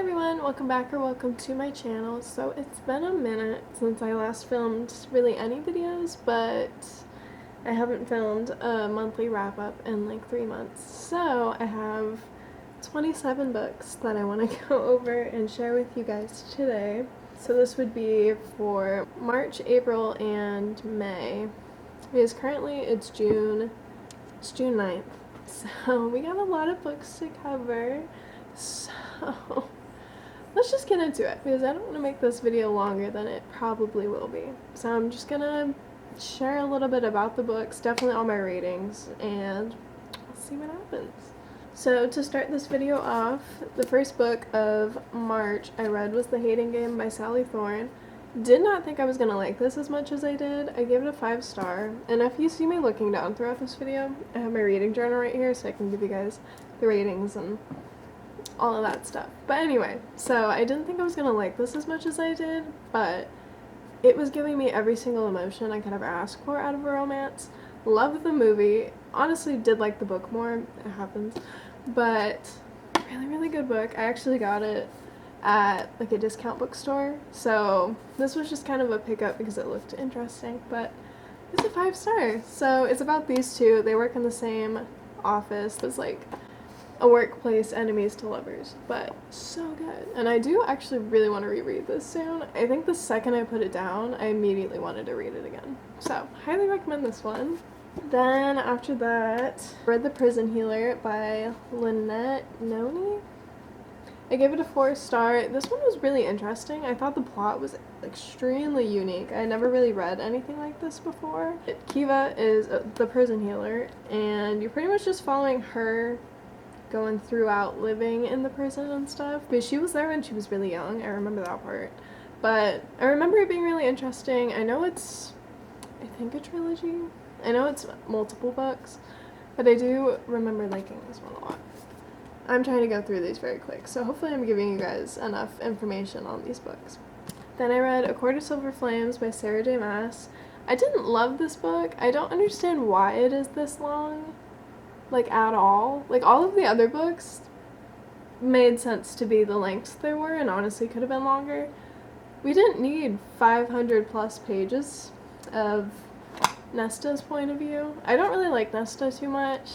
everyone, welcome back or welcome to my channel. So it's been a minute since I last filmed really any videos, but I haven't filmed a monthly wrap up in like 3 months. So I have 27 books that I want to go over and share with you guys today. So this would be for March, April, and May. Because currently it's June 9th. So we got a lot of books to cover. So let's just get into it because I don't want to make this video longer than it probably will be. So I'm just gonna share a little bit about the books, definitely all my ratings, and we'll see what happens. So to start this video off, the first book of March I read was The Hating Game by Sally Thorne. Did not think I was gonna like this as much as I did. I gave it a 5-star, and if you see me looking down throughout this video, I have my reading journal right here so I can give you guys the ratings and all of that stuff. But anyway, so I didn't think I was gonna like this as much as I did, but it was giving me every single emotion I could ever ask for out of a romance. Loved the movie. Honestly did like the book more. It happens. But really, really good book. I actually got it at like a discount bookstore. So this was just kind of a pickup because it looked interesting, but it's a 5-star. So it's about these two. They work in the same office. It's like a workplace enemies to lovers, but so good. And I do actually really want to reread this soon. I think the second I put it down, I immediately wanted to read it again. So highly recommend this one. Then after that, I read The Prison Healer by Lynette Noni. I gave it a 4-star. This one was really interesting. I thought the plot was extremely unique. I never really read anything like this before. Kiva is the prison healer, and you're pretty much just following her going throughout living in the prison and stuff. But she was there when she was really young. I remember that part. But I remember it being really interesting. I know it's, I think, a trilogy. I know it's multiple books, but I do remember liking this one a lot. I'm trying to go through these very quick, so hopefully I'm giving you guys enough information on these books. Then I read A Court of Silver Flames by Sarah J. Maas. I didn't love this book. I don't understand why it is this long. Like, at all. Like, all of the other books made sense to be the lengths they were, and honestly could have been longer. We didn't need 500 plus pages of Nesta's point of view. I don't really like Nesta too much,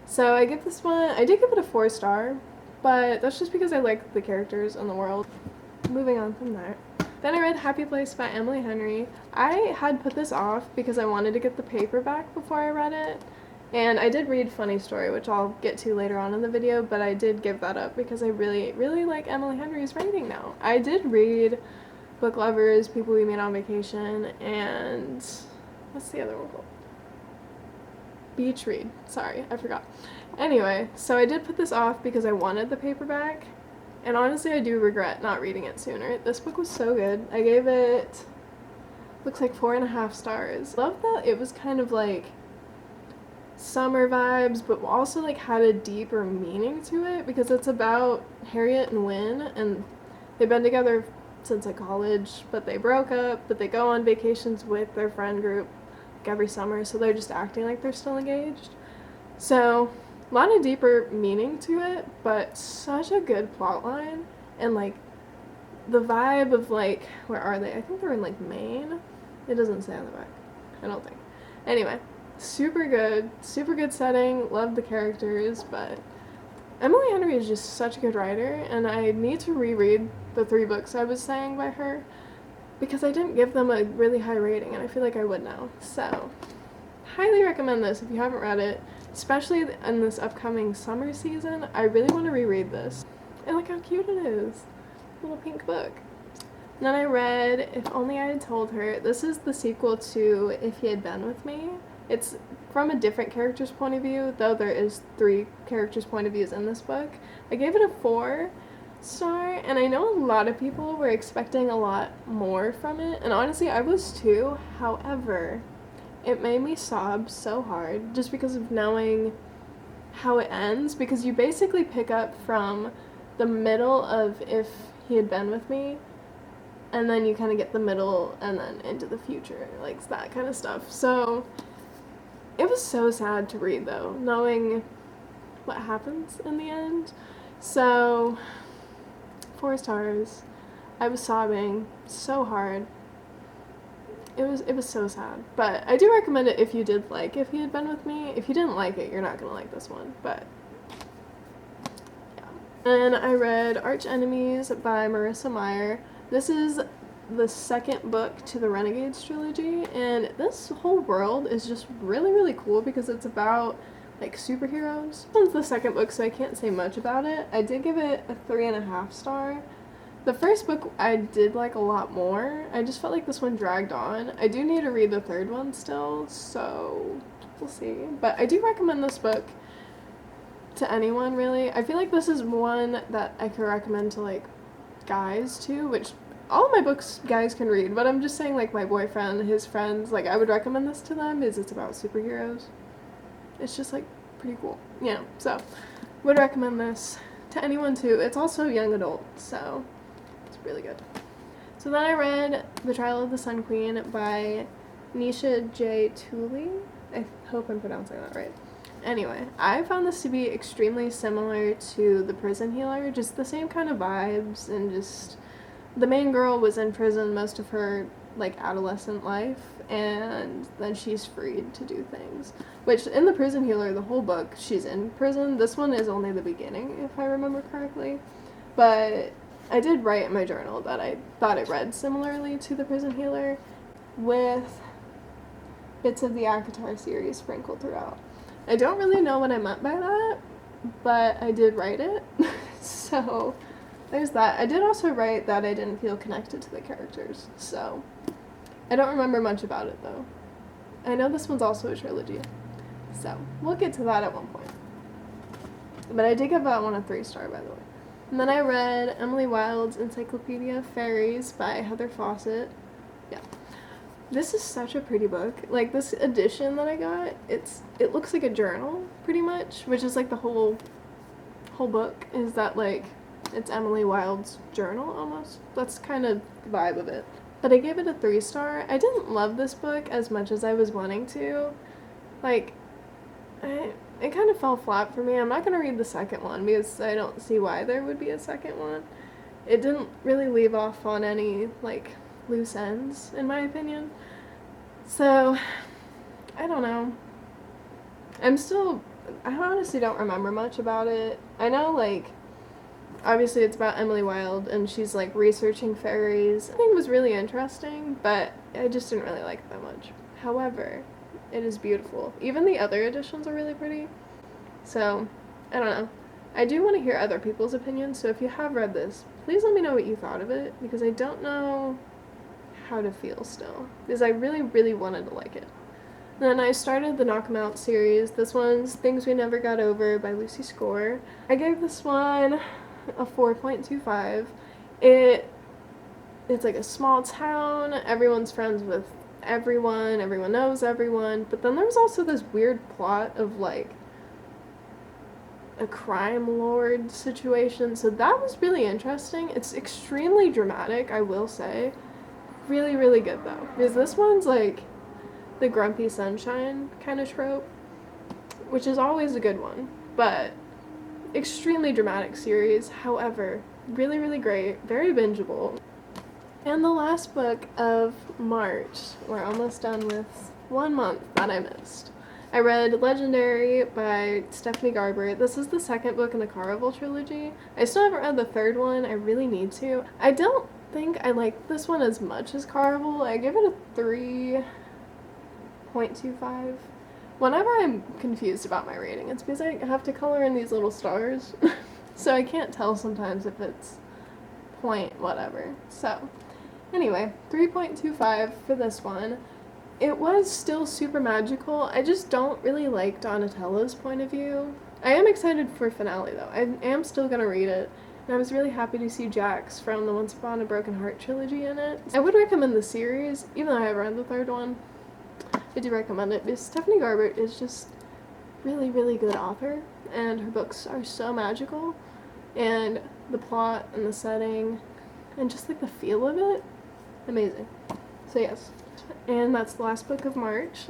so I give this one, I did give it a 4-star, but that's just because I like the characters and the world. Moving on from there. Then I read Happy Place by Emily Henry. I had put this off because I wanted to get the paperback before I read it. And I did read Funny Story, which I'll get to later on in the video, but I did give that up because I really, really like Emily Henry's writing now. I did read Book Lovers, People We Meet on Vacation, and what's the other one called? Beach Read. Sorry, I forgot. Anyway, so I did put this off because I wanted the paperback, and honestly I do regret not reading it sooner. This book was so good. I gave it, looks like 4.5 stars. Love that it was kind of like summer vibes, but also like had a deeper meaning to it because it's about Harriet and Wynne, and they've been together since like college, but they broke up, but they go on vacations with their friend group like every summer, so they're just acting like they're still engaged. So a lot of deeper meaning to it, but such a good plot line, and like the vibe of like, where are they? I think they're in like Maine. It doesn't say on the back, I don't think. Anyway, super good setting, love the characters, but Emily Henry is just such a good writer, and I need to reread the 3 books I was saying by her because I didn't give them a really high rating, and I feel like I would now. So, highly recommend this if you haven't read it, especially in this upcoming summer season. I really want to reread this. And look how cute it is. Little pink book. And then I read If Only I Had Told Her. This is the sequel to If He Had Been With Me. It's from a different character's point of view, though there is 3 characters' point of views in this book. I gave it a 4-star, and I know a lot of people were expecting a lot more from it, and honestly I was too. However, it made me sob so hard just because of knowing how it ends, because you basically pick up from the middle of If He Had Been With Me, and then you kind of get the middle and then into the future, like that kind of stuff. So it was so sad to read, though, knowing what happens in the end. So 4 stars. I was sobbing so hard. It was so sad. But I do recommend it if you did like If You Had Been With Me. If you didn't like it, you're not gonna like this one. But yeah. And I read Arch Enemies by Marissa Meyer. This is the second book to the Renegades trilogy, and this whole world is just really, really cool because it's about like superheroes. This one's the second book, so I can't say much about it. I did give it a 3.5 star. The first book I did like a lot more. I just felt like this one dragged on. I do need to read the third one still, so we'll see. But I do recommend this book to anyone, really. I feel like this is one that I could recommend to like guys too, which all of my books guys can read, but I'm just saying like my boyfriend, his friends, like I would recommend this to them because it's about superheroes. It's just like pretty cool. Yeah, so would recommend this to anyone too. It's also young adult, so it's really good. So then I read The Trial of the Sun Queen by Nisha J. Tooley. I hope I'm pronouncing that right. Anyway, I found this to be extremely similar to The Prison Healer, just the same kind of vibes, and just the main girl was in prison most of her like adolescent life, and then she's freed to do things. Which in The Prison Healer, the whole book, she's in prison. This one is only the beginning, if I remember correctly. But I did write in my journal that I thought it read similarly to The Prison Healer, with bits of the ACOTAR series sprinkled throughout. I don't really know what I meant by that, but I did write it. So there's that. I did also write that I didn't feel connected to the characters, so I don't remember much about it though. I know this one's also a trilogy, so we'll get to that at one point. But I did give that one a 3 star, by the way. And then I read Emily Wilde's Encyclopedia of Fairies by Heather Fawcett. Yeah. This is such a pretty book. Like, this edition that I got, it looks like a journal, pretty much, which is like the whole book is that, like, it's Emily Wilde's journal, almost. That's kind of the vibe of it. But I gave it a 3 star. I didn't love this book as much as I was wanting to. Like, it kind of fell flat for me. I'm not going to read the second one because I don't see why there would be a second one. It didn't really leave off on any, like, loose ends, in my opinion. So, I don't know. I honestly don't remember much about it. I know, like, obviously it's about Emily Wilde, and she's, like, researching fairies. I think it was really interesting, but I just didn't really like it that much. However, it is beautiful. Even the other editions are really pretty. So, I don't know. I do want to hear other people's opinions, so if you have read this, please let me know what you thought of it, because I don't know how to feel still, because I really, really wanted to like it. Then I started the Knock 'Em Out series. This one's Things We Never Got Over by Lucy Score. I gave this one a 4.25. It's like a small town, everyone's friends with everyone knows everyone, but then there was also this weird plot of like a crime lord situation, so that was really interesting. It's extremely dramatic, I will say. Really, really good though, because this one's like the grumpy sunshine kind of trope, which is always a good one, but extremely dramatic series. However, really, really great, very bingeable. And the last book of March, we're almost done with 1 month that I missed. I read Legendary by Stephanie Garber. This is the second book in the Caraval trilogy. I still haven't read the third one. I really need to. I don't think I like this one as much as Caraval. I give it a 3.25. Whenever I'm confused about my rating, it's because I have to color in these little stars. So I can't tell sometimes if it's point whatever. So anyway, 3.25 for this one. It was still super magical. I just don't really like Donatello's point of view. I am excited for finale though. I am still gonna read it. And I was really happy to see Jax from the Once Upon a Broken Heart trilogy in it. I would recommend the series, even though I haven't read the third one. I do recommend it because Stephanie Garber is just really, really good author, and her books are so magical, and the plot and the setting and just like the feel of it, amazing. So yes, and that's the last book of March.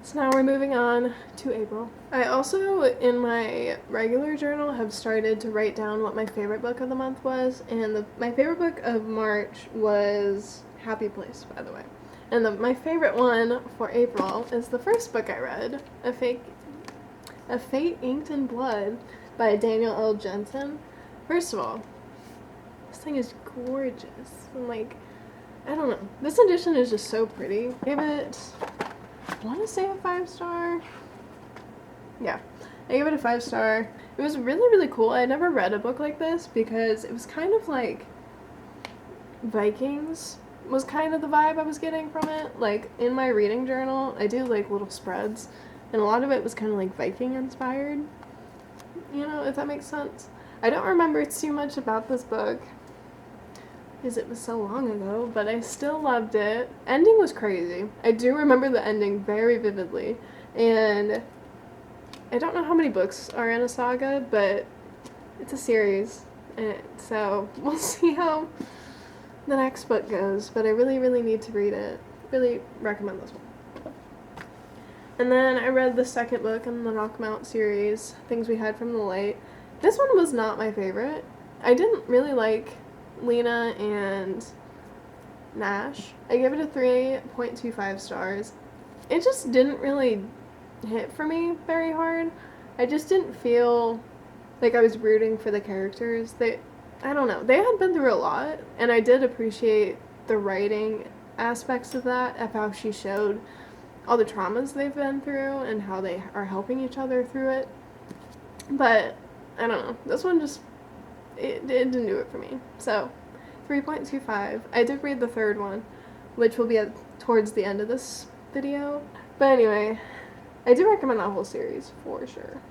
So now we're moving on to April. I also, in my regular journal, have started to write down what my favorite book of the month was, and my favorite book of March was Happy Place, by the way. And my favorite one for April is the first book I read, A Fate Inked in Blood by Daniel L. Jensen. First of all, this thing is gorgeous. And like, I don't know. This edition is just so pretty. I gave it, I want to say a 5-star. Yeah, I gave it a 5-star. It was really, really cool. I never read a book like this because it was kind of like Vikings was kind of the vibe I was getting from it. Like, in my reading journal, I do like little spreads, and a lot of it was kind of like Viking inspired. You know, if that makes sense. I don't remember too much about this book because it was so long ago, but I still loved it. Ending was crazy. I do remember the ending very vividly, and I don't know how many books are in a saga, but it's a series, and so we'll see how the next book goes, but I really, really need to read it. Really recommend this one. And then I read the second book in the Knockmount series, Things We Hide from the Light. This one was not my favorite. I didn't really like Lena and Nash. I gave it a 3.25 stars. It just didn't really hit for me very hard. I just didn't feel like I was rooting for the characters. I don't know. They had been through a lot, and I did appreciate the writing aspects of that, of how she showed all the traumas they've been through and how they are helping each other through it. But I don't know. This one just, it didn't do it for me. So 3.25. I did read the third one, which will be towards the end of this video. But anyway, I do recommend that whole series for sure.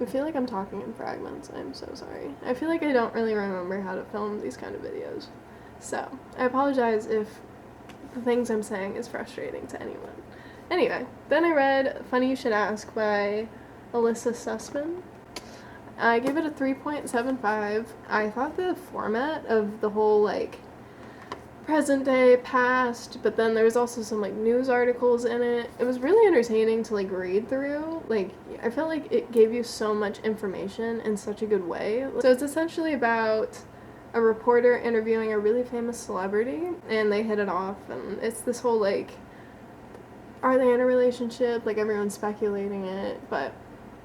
I feel like I'm talking in fragments. I'm so sorry. I feel like I don't really remember how to film these kind of videos. So, I apologize if the things I'm saying is frustrating to anyone. Anyway, then I read Funny You Should Ask by Alyssa Sussman. I gave it a 3.75. I thought the format of the whole, like, present day, past, but then there was also some like news articles in it. It was really entertaining to like read through. Like, I felt like it gave you so much information in such a good way. So it's essentially about a reporter interviewing a really famous celebrity, and they hit it off, and it's this whole like, are they in a relationship? Like, everyone's speculating it, but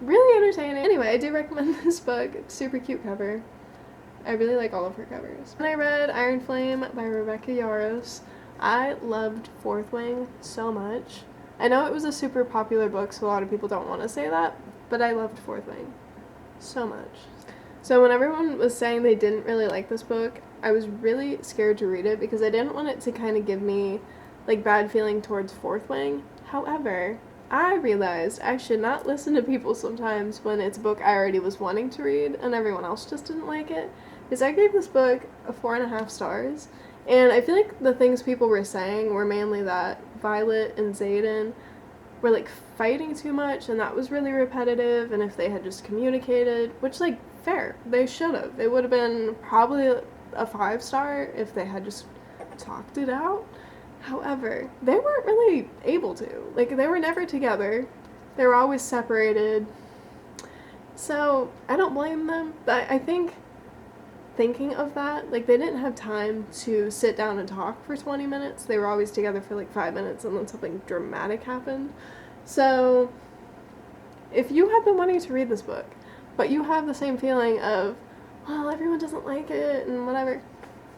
really entertaining. Anyway, I do recommend this book. Super cute cover. I really like all of her covers. And I read Iron Flame by Rebecca Yarros. I loved Fourth Wing so much. I know it was a super popular book, so a lot of people don't want to say that, but I loved Fourth Wing so much. So when everyone was saying they didn't really like this book, I was really scared to read it because I didn't want it to kind of give me like bad feeling towards Fourth Wing. However, I realized I should not listen to people sometimes when it's a book I already was wanting to read and everyone else just didn't like it. Because I gave this book a 4.5 stars, and I feel like the things people were saying were mainly that Violet and Xaden were like fighting too much, and that was really repetitive, and if they had just communicated, which like fair, they should have. It would have been probably a 5-star if they had just talked it out. However, they weren't really able to. Like, they were never together. They were always separated. So, I don't blame them. But I think thinking of that, like, they didn't have time to sit down and talk for 20 minutes. They were always together for like 5 minutes and then something dramatic happened. So, if you have been wanting to read this book, but you have the same feeling of, well, everyone doesn't like it and whatever,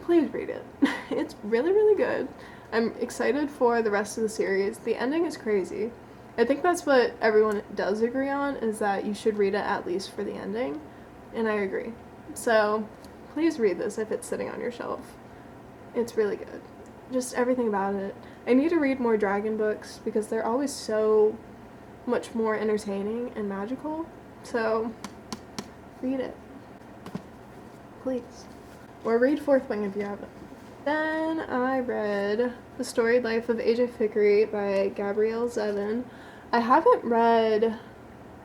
please read it. It's really, really good. I'm excited for the rest of the series. The ending is crazy. I think that's what everyone does agree on, is that you should read it at least for the ending, and I agree. So, please read this if it's sitting on your shelf. It's really good. Just everything about it. I need to read more dragon books because they're always so much more entertaining and magical. So, read it. Please. Or read Fourth Wing if you haven't. Then I read The Storied Life of A.J. Fikry by Gabrielle Zevin. I haven't read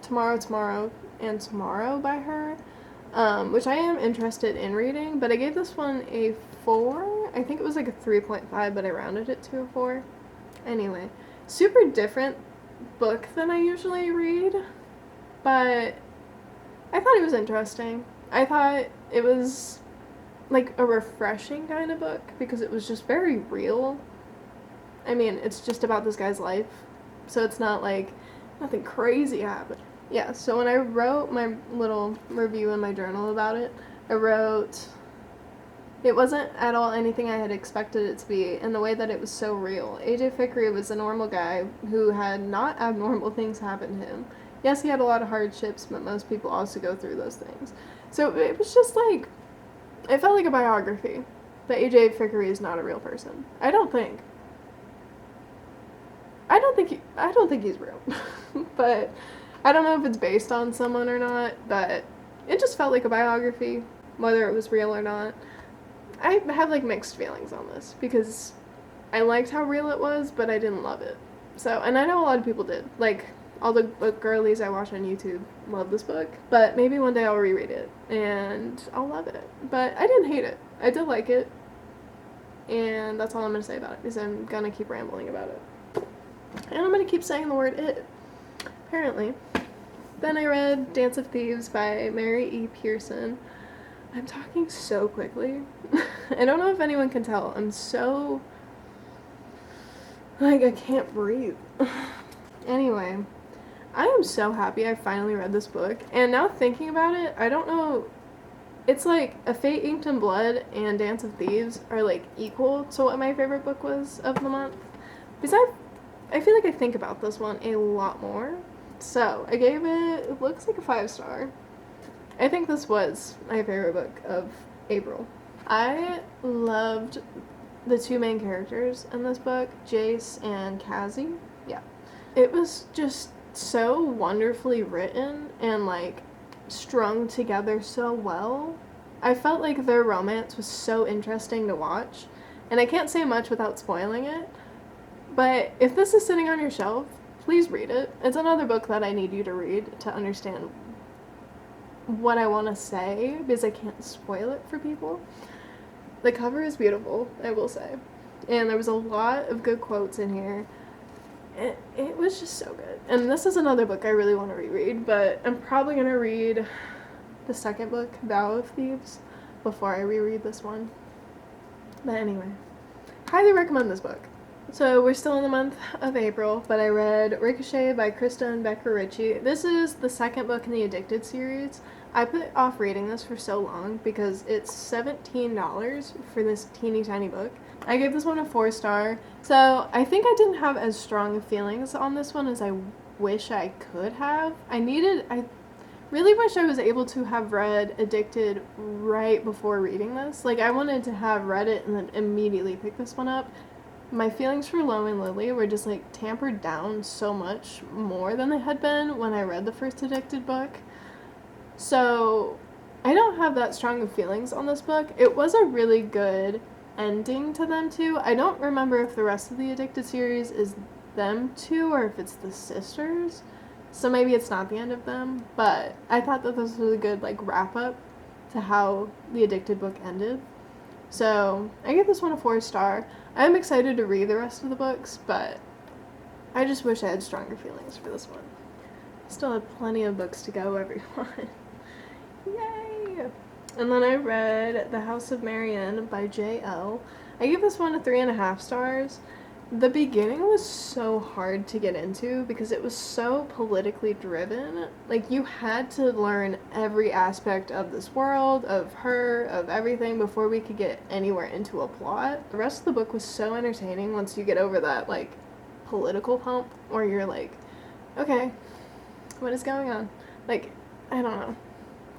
Tomorrow and Tomorrow by her, which I am interested in reading, but I gave this one a 4. I think it was like a 3.5, but I rounded it to a 4. Anyway, super different book than I usually read, but I thought it was interesting. I thought it was like a refreshing kind of book because it was just very real. I mean, it's just about this guy's life, so it's not like nothing crazy happened. Yeah, so when I wrote my little review in my journal about it, I wrote, it wasn't at all anything I had expected it to be in the way that it was so real. AJ Fikry was a normal guy who had not abnormal things happen to him. Yes, he had a lot of hardships, but most people also go through those things. So it was just like, it felt like a biography. But AJ Fikry is not a real person. I don't think he's real. But I don't know if it's based on someone or not, but it just felt like a biography, whether it was real or not. I have like mixed feelings on this because I liked how real it was, but I didn't love it. So, and I know a lot of people did. Like, all the book girlies I watch on YouTube love this book, but maybe one day I'll reread it and I'll love it. But I didn't hate it. I did like it, and that's all I'm gonna say about it because I'm gonna keep rambling about it. And I'm gonna keep saying the word it, apparently. Then I read Dance of Thieves by Mary E. Pearson. I'm talking so quickly. I don't know if anyone can tell. I'm so, like, I can't breathe. Anyway, I am so happy I finally read this book. And now thinking about it, I don't know, it's like A Fate Inked in Blood and Dance of Thieves are like equal to what my favorite book was of the month. Because I feel like I think about this one a lot more. So I gave it looks like a 5-star. I think this was my favorite book of April. I loved the two main characters in this book, Jace and Cassie. Yeah. It was just so wonderfully written and like strung together so well. I felt like their romance was so interesting to watch, and I can't say much without spoiling it, but if this is sitting on your shelf, please read it. It's another book that I need you to read to understand what I want to say because I can't spoil it for people. The cover is beautiful, I will say, and there was a lot of good quotes in here. It was just so good. And this is another book I really want to reread, but I'm probably going to read the second book, Vow of Thieves, before I reread this one. But anyway, highly recommend this book. So we're still in the month of April, but I read Ricochet by Krista and Becca Ritchie. This is the second book in the Addicted series. I put off reading this for so long because it's $17 for this teeny tiny book. I gave this one a 4-star. So I think I didn't have as strong feelings on this one as I wish I could have. I really wish I was able to have read Addicted right before reading this. Like, I wanted to have read it and then immediately pick this one up. My feelings for Lo and Lily were just like tampered down so much more than they had been when I read the first Addicted book. So I don't have that strong of feelings on this book. It was a really good ending to them two. I don't remember if the rest of the Addicted series is them two or if it's the sisters. So maybe it's not the end of them, but I thought that this was a good like wrap up to how the Addicted book ended. So I give this one a 4-star. I'm excited to read the rest of the books, but I just wish I had stronger feelings for this one. Still have plenty of books to go, everyone. Yay! And then I read The House of Marianne by J.L. I gave this one a 3.5 stars. The beginning was so hard to get into because it was so politically driven. Like, you had to learn every aspect of this world, of her, of everything before we could get anywhere into a plot. The rest of the book was so entertaining once you get over that, like, political hump where you're like, okay, what is going on? Like, I don't know.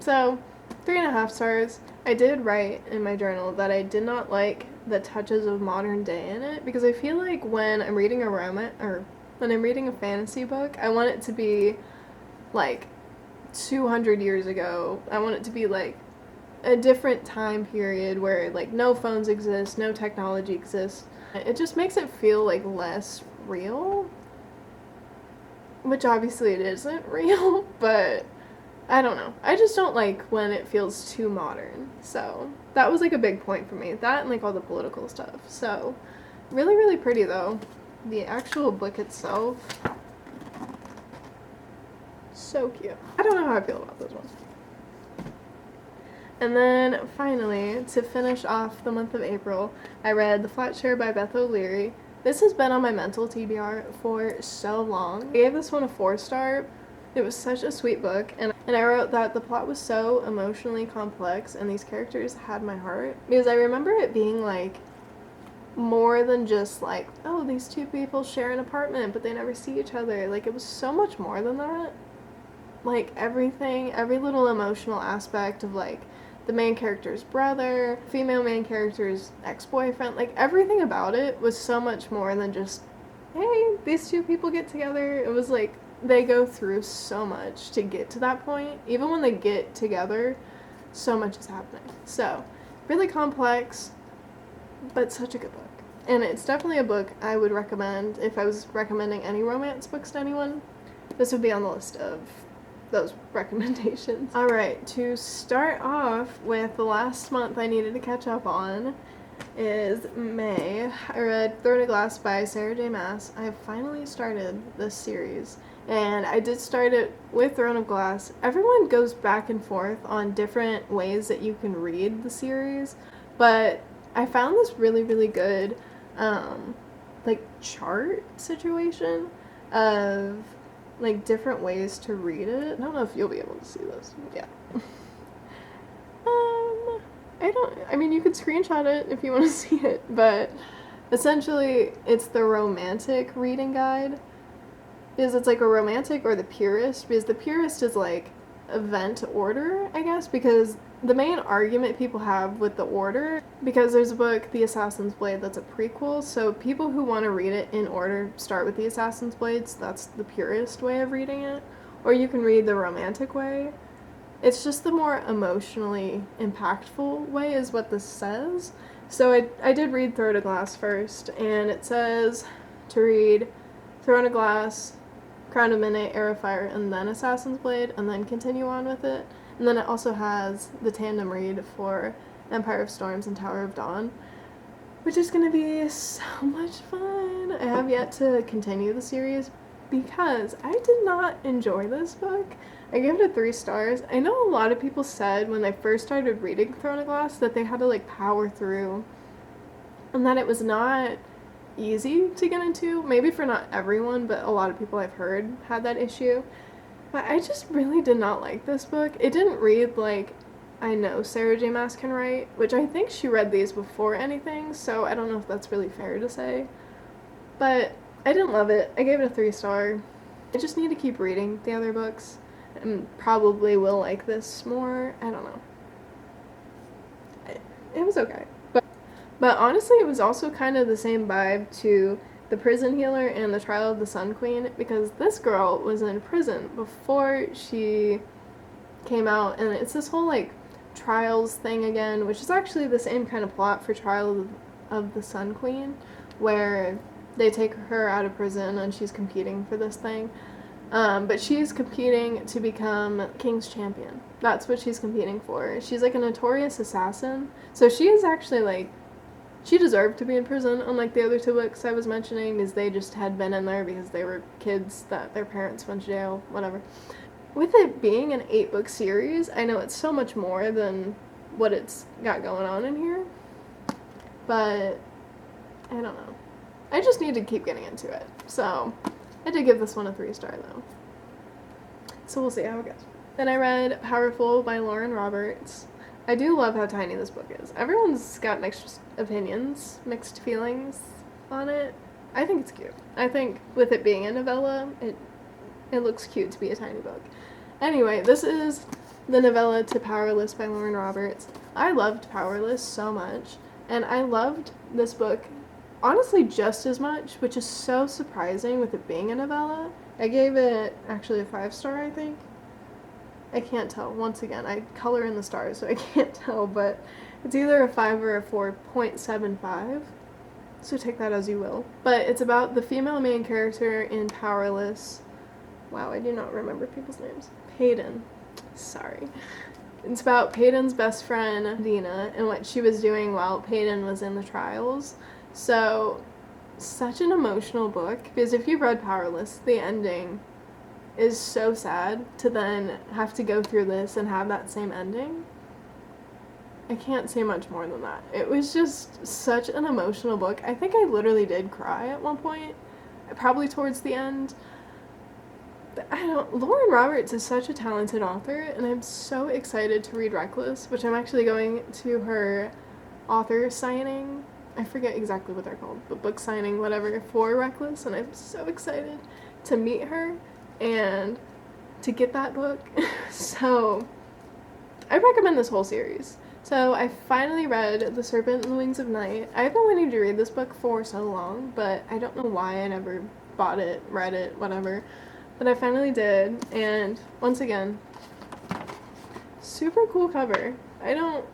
So, 3.5 stars. I did write in my journal that I did not like the touches of modern day in it because I feel like when I'm reading a romance or when I'm reading a fantasy book, I want it to be like 200 years ago. I want it to be like a different time period where like no phones exist, no technology exists. It just makes it feel like less real, which obviously it isn't real, but I don't know. I just don't like when it feels too modern. So that was like a big point for me. That and like all the political stuff. So really, really pretty though. The actual book itself so cute. I don't know how I feel about this one. And then finally, to finish off the month of April, I read The Flat Share by Beth O'Leary. This has been on my mental TBR for so long. I gave this one a 4-star. It was such a sweet book, and I wrote that the plot was so emotionally complex and these characters had my heart, because I remember it being like more than just like, oh, these two people share an apartment but they never see each other. Like, it was so much more than that. Like, everything, every little emotional aspect of like the main character's brother, female main character's ex-boyfriend, like everything about it was so much more than just, hey, these two people get together. It was like they go through so much to get to that point. Even when they get together, so much is happening. So, really complex, but such a good book. And it's definitely a book I would recommend if I was recommending any romance books to anyone. This would be on the list of those recommendations. Alright, to start off with, the last month I needed to catch up on is May. I read Throne of Glass by Sarah J. Maas. I have finally started this series, and I did start it with Throne of Glass. Everyone goes back and forth on different ways that you can read the series, but I found this really, really good like chart situation of like different ways to read it. I don't know if you'll be able to see this. Yeah. I mean, you could screenshot it if you want to see it, but essentially it's the romantic reading guide, because it's like a romantic or the purist, because the purist is like event order, I guess, because the main argument people have with the order, because there's a book, The Assassin's Blade, that's a prequel, so people who want to read it in order start with The Assassin's Blade, so that's the purist way of reading it, or you can read the romantic way. It's just the more emotionally impactful way is what this says. So I did read Throne of Glass first, and it says to read Throne of Glass, Crown of Midnight, Heir of Fire, and then Assassin's Blade, and then continue on with it. And then it also has the tandem read for Empire of Storms and Tower of Dawn, which is going to be so much fun. I have yet to continue the series because I did not enjoy this book. I gave it a 3 stars. I know a lot of people said when they first started reading Throne of Glass that they had to like power through, and that it was not easy to get into. Maybe for not everyone, but a lot of people I've heard had that issue. But I just really did not like this book. It didn't read like I know Sarah J. Maas can write, which I think she read these before anything, so I don't know if that's really fair to say. But I didn't love it. I gave it a 3 star. I just need to keep reading the other books, and probably will like this more. I don't know. It was okay. But honestly, it was also kind of the same vibe to The Prison Healer and The Trial of the Sun Queen, because this girl was in prison before she came out, and it's this whole like trials thing again, which is actually the same kind of plot for Trial of the Sun Queen, where they take her out of prison and she's competing for this thing. But she's competing to become King's Champion. That's what she's competing for. She's like a notorious assassin. So she is actually like, she deserved to be in prison, unlike the other 2 books I was mentioning, because they just had been in there because they were kids that their parents went to jail, whatever. With it being an 8-book series, I know it's so much more than what it's got going on in here. But I don't know. I just need to keep getting into it. So I did give this one a 3 star though. So we'll see how it goes. Then I read Powerful by Lauren Roberts. I do love how tiny this book is. Everyone's got mixed opinions, mixed feelings on it. I think it's cute. I think with it being a novella, it looks cute to be a tiny book. Anyway, this is the novella to Powerless by Lauren Roberts. I loved Powerless so much, and I loved this book honestly just as much, which is so surprising with it being a novella. I gave it actually a 5 star, I think. I can't tell. Once again, I color in the stars, so I can't tell, but it's either a 5 or a 4.75, so take that as you will. But it's about the female main character in Powerless. Wow, I do not remember people's names. Peyton. Sorry. It's about Peyton's best friend, Dina, and what she was doing while Peyton was in the trials. So, such an emotional book, because if you've read Powerless, the ending is so sad to then have to go through this and have that same ending. I can't say much more than that. It was just such an emotional book. I think I literally did cry at one point, probably towards the end. Lauren Roberts is such a talented author, and I'm so excited to read Reckless, which I'm actually going to her author signing. I forget exactly what they're called, but book signing, whatever, for Reckless, and I'm so excited to meet her and to get that book. So, I recommend this whole series. So, I finally read The Serpent and the Wings of Night. I've been wanting to read this book for so long, but I don't know why I never bought it, read it, whatever. But I finally did, and once again, super cool cover. I don't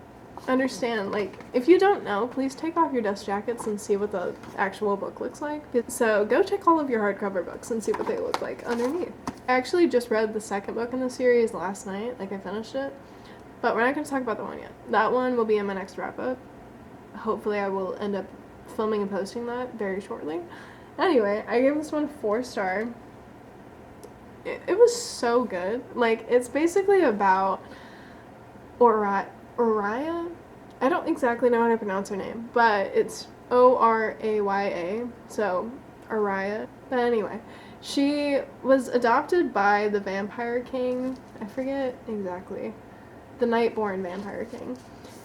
understand, like, if you don't know, please take off your dust jackets and see what the actual book looks like. So go check all of your hardcover books and see what they look like underneath. I actually just read the second book in the series last night, like I finished it, but we're not going to talk about that one yet. That one will be in my next wrap-up. Hopefully I will end up filming and posting that very shortly. Anyway, I gave this one a 4-star. It was so good. Like, it's basically about Oraya. I don't exactly know how to pronounce her name, but it's Oraya, so Oraya. But anyway, she was adopted by the Vampire King. I forget exactly. The Nightborn Vampire King.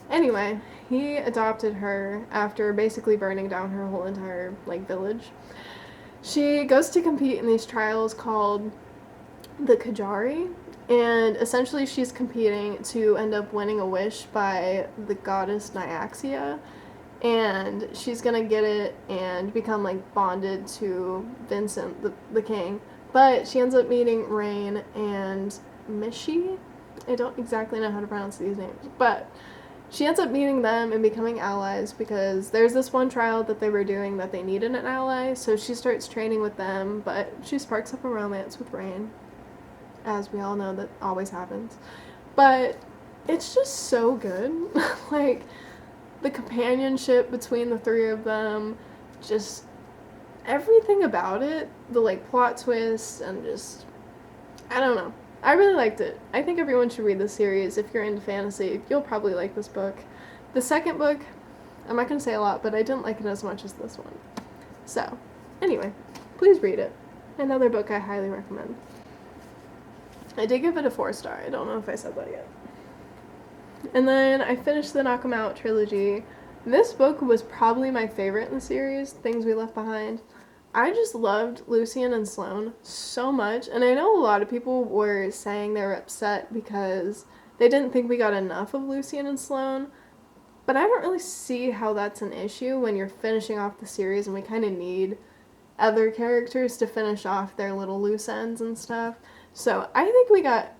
Anyway, he adopted her after basically burning down her whole entire, like, village. She goes to compete in these trials called the Kajari, and essentially she's competing to end up winning a wish by the goddess Nyaxia, and she's gonna get it and become like bonded to Vincent, the king. But she ends up meeting Rain and Mishi. I don't exactly know how to pronounce these names, but she ends up meeting them and becoming allies because there's this one trial that they were doing that they needed an ally, so she starts training with them, but she sparks up a romance with Rain, as we all know that always happens. But it's just so good. Like, the companionship between the three of them, just everything about it, the like plot twists, and just, I don't know. I really liked it. I think everyone should read this series. If you're into fantasy, you'll probably like this book. The second book, I'm not going to say a lot, but I didn't like it as much as this one. So, anyway, please read it. Another book I highly recommend. I did give it a 4-star. I don't know if I said that yet. And then I finished the Knock 'Em Out trilogy. This book was probably my favorite in the series, Things We Left Behind. I just loved Lucian and Sloane so much, and I know a lot of people were saying they were upset because they didn't think we got enough of Lucian and Sloane, but I don't really see how that's an issue when you're finishing off the series and we kind of need other characters to finish off their little loose ends and stuff. So I think we got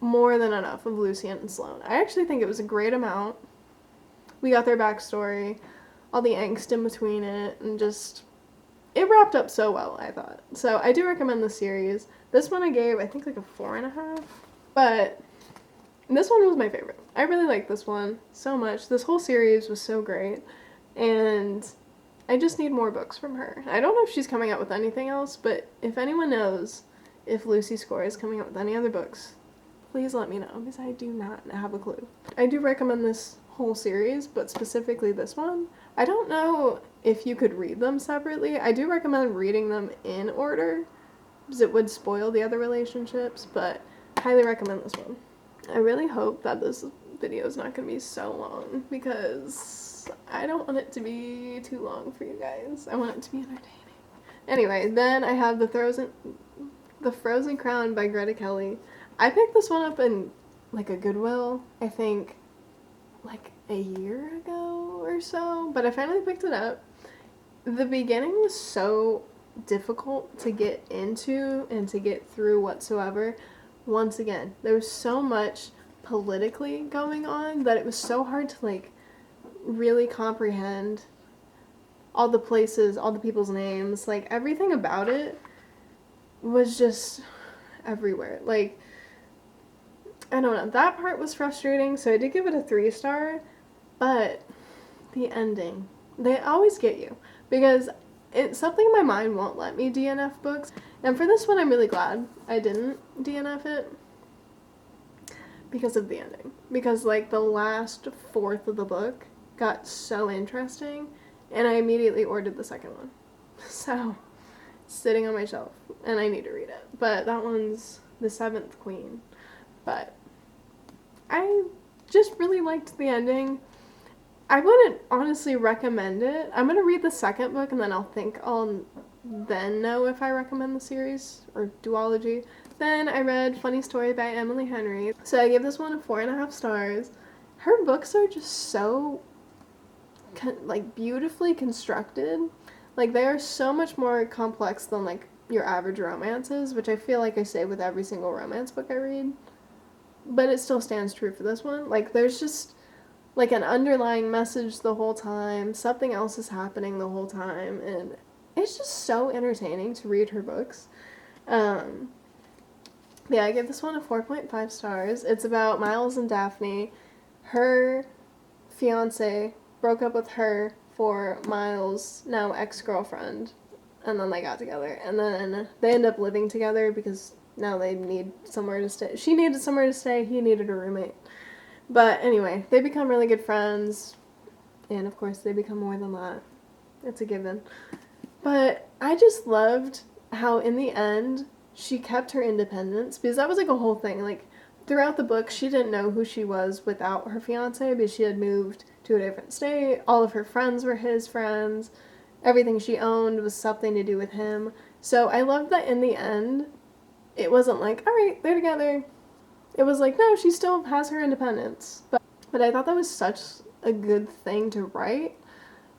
more than enough of Lucian and Sloane. I actually think it was a great amount. We got their backstory, all the angst in between it, and just, it wrapped up so well, I thought. So I do recommend the series. This one I gave, I think, like a 4.5. But this one was my favorite. I really liked this one so much. This whole series was so great. And I just need more books from her. I don't know if she's coming out with anything else, but if anyone knows if Lucy Score is coming out with any other books, please let me know, because I do not have a clue. I do recommend this whole series, but specifically this one. I don't know if you could read them separately. I do recommend reading them in order, because it would spoil the other relationships, but I highly recommend this one. I really hope that this video is not going to be so long, because I don't want it to be too long for you guys. I want it to be entertaining. Anyway, then I have The Frozen Crown by Greta Kelly. I picked this one up in, like, a Goodwill, I think, like, a year ago or so, but I finally picked it up. The beginning was so difficult to get into and to get through whatsoever. Once again, there was so much politically going on that it was so hard to, like, really comprehend all the places, all the people's names, like, everything about it was just everywhere. Like, I don't know, that part was frustrating, so I did give it a 3-star, but the ending, they always get you, because it's something my mind won't let me DNF books. And for this one, I'm really glad I didn't DNF it because of the ending. Because, like, the last fourth of the book got so interesting, and I immediately ordered the second one. So, it's sitting on my shelf, and I need to read it. But that one's The Seventh Queen. But I just really liked the ending. I wouldn't honestly recommend it. I'm going to read the second book, and then I'll then know if I recommend the series or duology. Then I read Funny Story by Emily Henry. So I gave this one 4.5 stars. Her books are just so, like, beautifully constructed. Like, they are so much more complex than, like, your average romances, which I feel like I say with every single romance book I read. But it still stands true for this one. Like, there's just, like, an underlying message the whole time. Something else is happening the whole time. And it's just so entertaining to read her books. Yeah, I gave this one 4.5 stars. It's about Miles and Daphne. Her fiance broke up with her for Miles' now ex-girlfriend, and then they got together. And then they end up living together because now they need somewhere to stay. She needed somewhere to stay, he needed a roommate. But anyway, they become really good friends, and of course they become more than that. It's a given. But I just loved how in the end she kept her independence, because that was like a whole thing. Like, throughout the book, she didn't know who she was without her fiance, because she had moved to a different state. All of her friends were his friends. Everything she owned was something to do with him. So I loved that in the end, it wasn't like, all right, they're together. It was like, no, she still has her independence. But I thought that was such a good thing to write,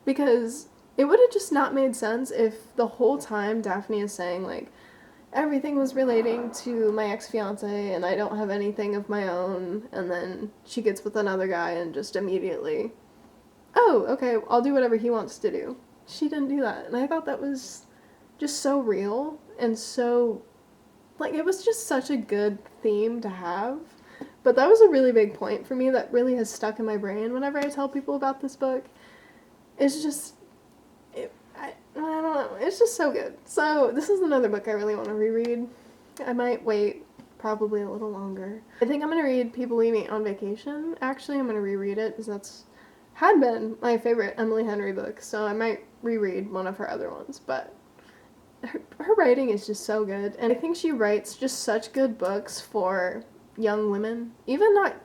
because it would have just not made sense if the whole time Daphne is saying, like, everything was relating to my ex-fiance and I don't have anything of my own, and then she gets with another guy and just immediately, oh, okay, I'll do whatever he wants to do. She didn't do that, and I thought that was just so real and so, like, it was just such a good theme to have. But that was a really big point for me that really has stuck in my brain whenever I tell people about this book. It's just, I don't know, it's just so good. So this is another book I really want to reread. I might wait probably a little longer. I think I'm going to read People Leaving on Vacation. Actually, I'm going to reread it because that's had been my favorite Emily Henry book, so I might reread one of her other ones. But her writing is just so good, and I think she writes just such good books for young women. Even not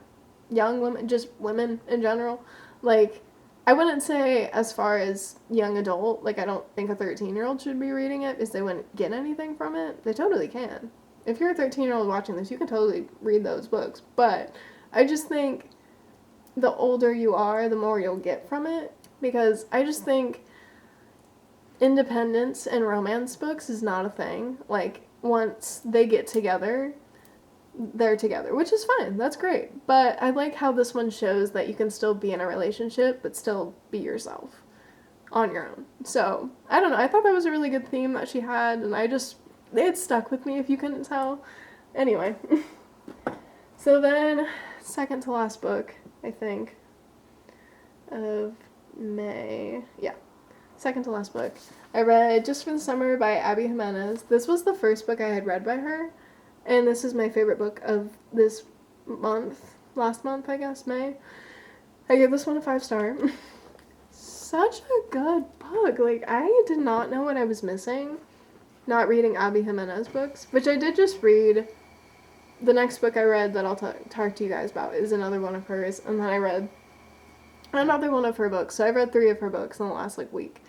young women, just women in general. Like, I wouldn't say as far as young adult, like, I don't think a 13-year-old should be reading it because they wouldn't get anything from it. They totally can. If you're a 13-year-old watching this, you can totally read those books. But I just think the older you are, the more you'll get from it, because I just think independence in romance books is not a thing. Like, once they get together, they're together, which is fine. That's great. But I like how this one shows that you can still be in a relationship but still be yourself on your own. So, I don't know. I thought that was a really good theme that she had, and it stuck with me if you couldn't tell. Anyway. So then, second to last book, I think, of May. Yeah. Second to last book. I read Just for the Summer by Abby Jimenez. This was the first book I had read by her. And this is my favorite book of this month. Last month, I guess, May. I gave this one a 5-star. Such a good book. Like, I did not know what I was missing not reading Abby Jimenez books, which I did just read. The next book I read that I'll talk to you guys about is another one of hers. And then I read another one of her books. So I read 3 of her books in the last, like, week.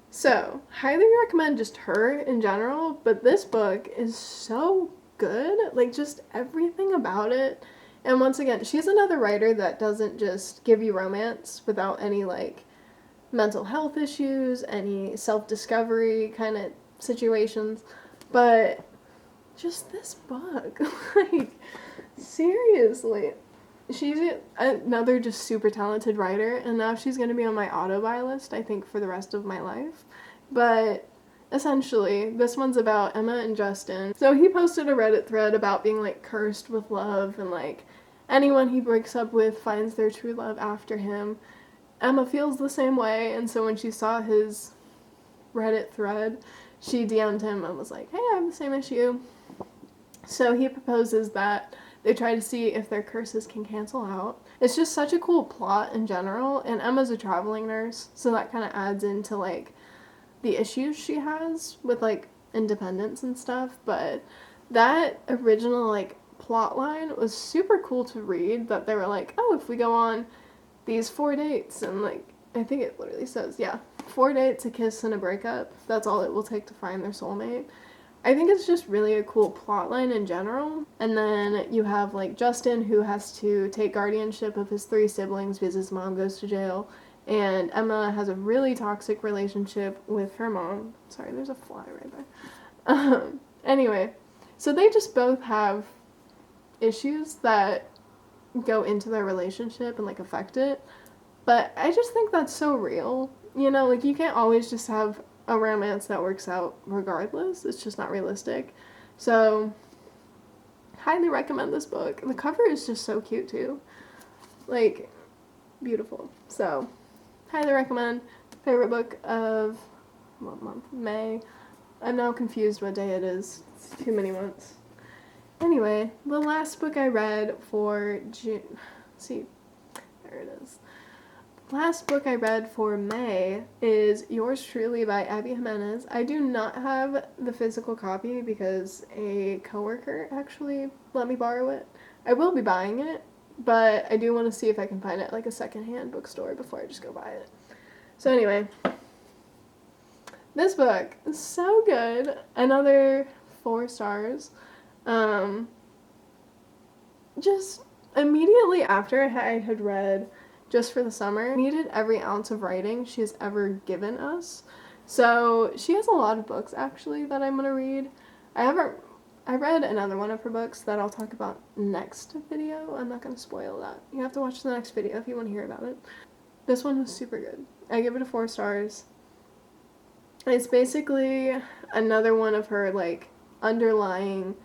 So, highly recommend just her in general. But this book is so good, like, just everything about it. And once again, she's another writer that doesn't just give you romance without any, like, mental health issues, any self-discovery kind of situations, but just this book, like, seriously, she's another just super talented writer, and now she's going to be on my auto-buy list, I think, for the rest of my life. But essentially, this one's about Emma and Justin. So he posted a Reddit thread about being, like, cursed with love, and, like, anyone he breaks up with finds their true love after him. Emma feels the same way, and so when she saw his Reddit thread, she DM'd him and was like, hey, I have the same issue. So he proposes that they try to see if their curses can cancel out. It's just such a cool plot in general, and Emma's a traveling nurse, so that kind of adds into, like, the issues she has with, like, independence and stuff, but that original, like, plot line was super cool to read, that they were like, oh, if we go on these 4 dates, and, like, I think it literally says, 4 dates, a kiss, and a breakup, that's all it will take to find their soulmate. I think it's just really a cool plot line in general. And then you have, like, Justin, who has to take guardianship of his 3 siblings because his mom goes to jail. And Emma has a really toxic relationship with her mom. Sorry, there's a fly right there. Anyway, so they just both have issues that go into their relationship and, like, affect it. But I just think that's so real. You know, like, you can't always just have a romance that works out regardless. It's just not realistic. So, highly recommend this book. The cover is just so cute, too. Like, beautiful. So, highly recommend. Favorite book of, what month? May. I'm now confused what day it is. It's too many months. Anyway, the last book I read for June. See, there it is. Last book I read for May is Yours Truly by Abby Jimenez. I do not have the physical copy because a coworker actually let me borrow it. I will be buying it, but I do want to see if I can find it at, like, a secondhand bookstore before I just go buy it. So anyway, this book is so good. Another 4 stars. Just immediately after I had read Just for the Summer, needed every ounce of writing she has ever given us. So she has a lot of books, actually, that I'm going to read. I read another one of her books that I'll talk about next video. I'm not going to spoil that. You have to watch the next video if you want to hear about it. This one was super good. I give it a 4 stars. It's basically another one of her, like, underlying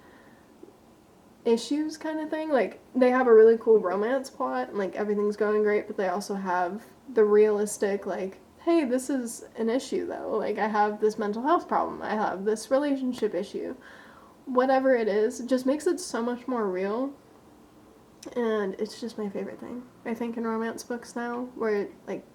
issues kind of thing. Like, they have a really cool romance plot and, like, everything's going great, but they also have the realistic, like, hey, this is an issue though. Like, I have this mental health problem. I have this relationship issue. Whatever it is, it just makes it so much more real. And it's just my favorite thing, I think, in romance books now, where, like,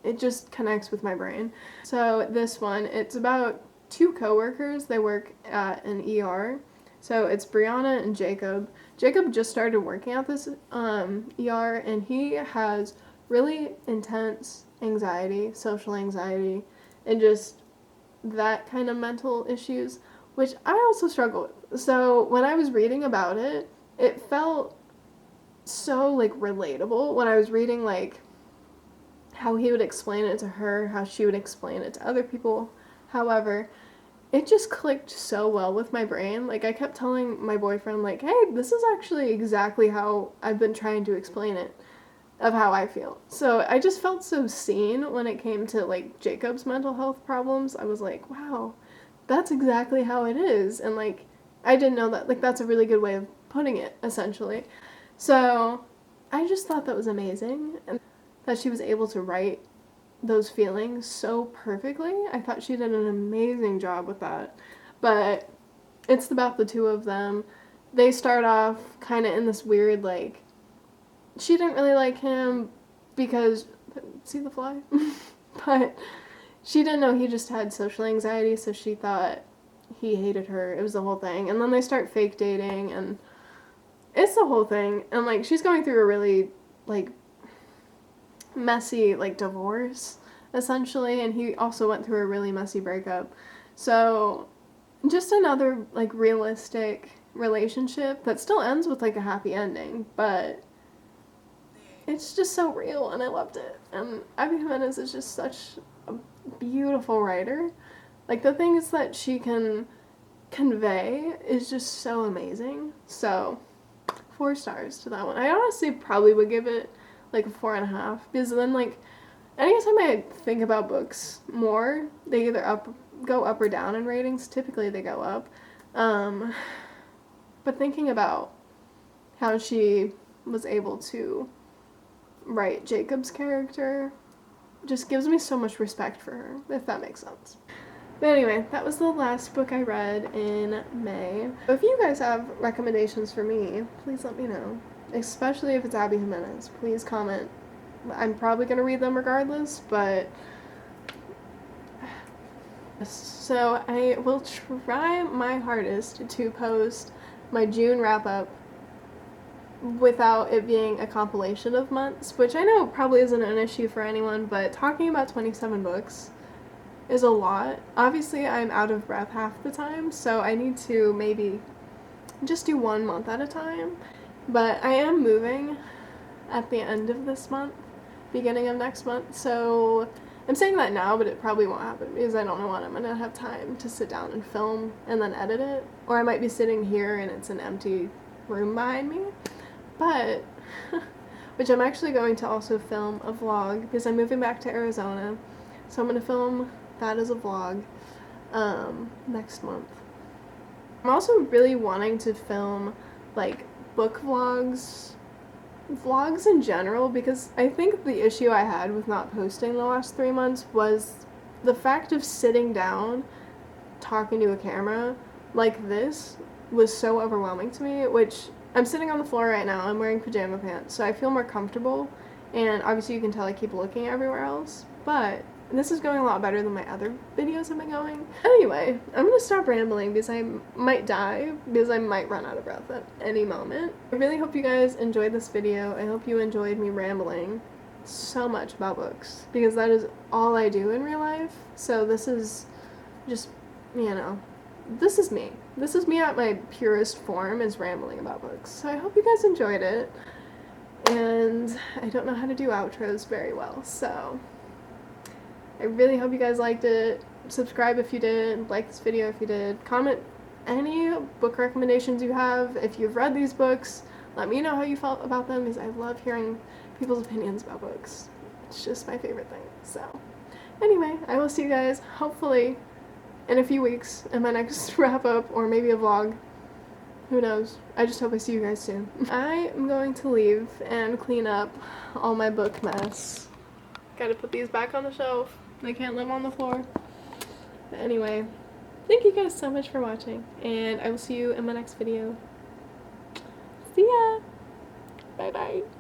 it just connects with my brain. So this one, it's about 2 coworkers. They work at an ER. So it's Brianna and Jacob. Jacob just started working at this ER, and he has really intense anxiety, social anxiety, and just that kind of mental issues, which I also struggle with. So when I was reading about it, it felt so, like, relatable when I was reading, like, how he would explain it to her, how she would explain it to other people. However, it just clicked so well with my brain. Like, I kept telling my boyfriend, like, hey, this is actually exactly how I've been trying to explain it, of how I feel. So I just felt so seen when it came to, like, Jacob's mental health problems. I was like, wow, that's exactly how it is. And, like, I didn't know that. Like, that's a really good way of putting it, essentially. So I just thought that was amazing, and that she was able to write those feelings so perfectly. I thought she did an amazing job with that. But it's about the 2 of them. They start off kind of in this weird, like, she didn't really like him because, see the fly? But she didn't know he just had social anxiety, so she thought he hated her. It was the whole thing. And then they start fake dating, and it's the whole thing. And, like, she's going through a really, like, messy, like, divorce, essentially, and he also went through a really messy breakup. So just another, like, realistic relationship that still ends with, like, a happy ending, but it's just so real, and I loved it. And Abby Jimenez is just such a beautiful writer. Like, the things that she can convey is just so amazing. So 4 stars to that one. I honestly probably would give it, like, a 4.5, because then, like, anytime I think about books more, they either go up or down in ratings. Typically they go up. But thinking about how she was able to write Jacob's character just gives me so much respect for her, if that makes sense. But anyway, that was the last book I read in May. So if you guys have recommendations for me, please let me know. Especially if it's Abby Jimenez. Please comment. I'm probably going to read them regardless, but... So I will try my hardest to post my June wrap-up without it being a compilation of months, which I know probably isn't an issue for anyone, but talking about 27 books is a lot. Obviously, I'm out of breath half the time, so I need to maybe just do 1 month at a time. But I am moving at the end of this month, beginning of next month, so I'm saying that now, but it probably won't happen because I don't know when I'm gonna have time to sit down and film and then edit it. Or I might be sitting here and it's an empty room behind me. But, which I'm actually going to also film a vlog because I'm moving back to Arizona. So I'm going to film that as a vlog next month. I'm also really wanting to film like book vlogs in general, because I think the issue I had with not posting the last 3 months was the fact of sitting down talking to a camera like this was so overwhelming to me, which I'm sitting on the floor right now. I'm wearing pajama pants, so I feel more comfortable, and obviously you can tell I keep looking everywhere else, but this is going a lot better than my other videos have been going. Anyway, I'm gonna stop rambling because I might die, because I might run out of breath at any moment. I really hope you guys enjoyed this video. I hope you enjoyed me rambling so much about books, because that is all I do in real life, so this is just, you know, this is me. This is me at my purest form, is rambling about books. So I hope you guys enjoyed it. And I don't know how to do outros very well, so I really hope you guys liked it. Subscribe if you did, like this video if you did, comment any book recommendations you have. If you've read these books, let me know how you felt about them, because I love hearing people's opinions about books. It's just my favorite thing. So anyway, I will see you guys hopefully in a few weeks in my next wrap up, or maybe a vlog. Who knows? I just hope I see you guys soon. I am going to leave and clean up all my book mess. Gotta put these back on the shelf. They can't live on the floor. But anyway, thank you guys so much for watching, and I will see you in my next video. See ya! Bye bye.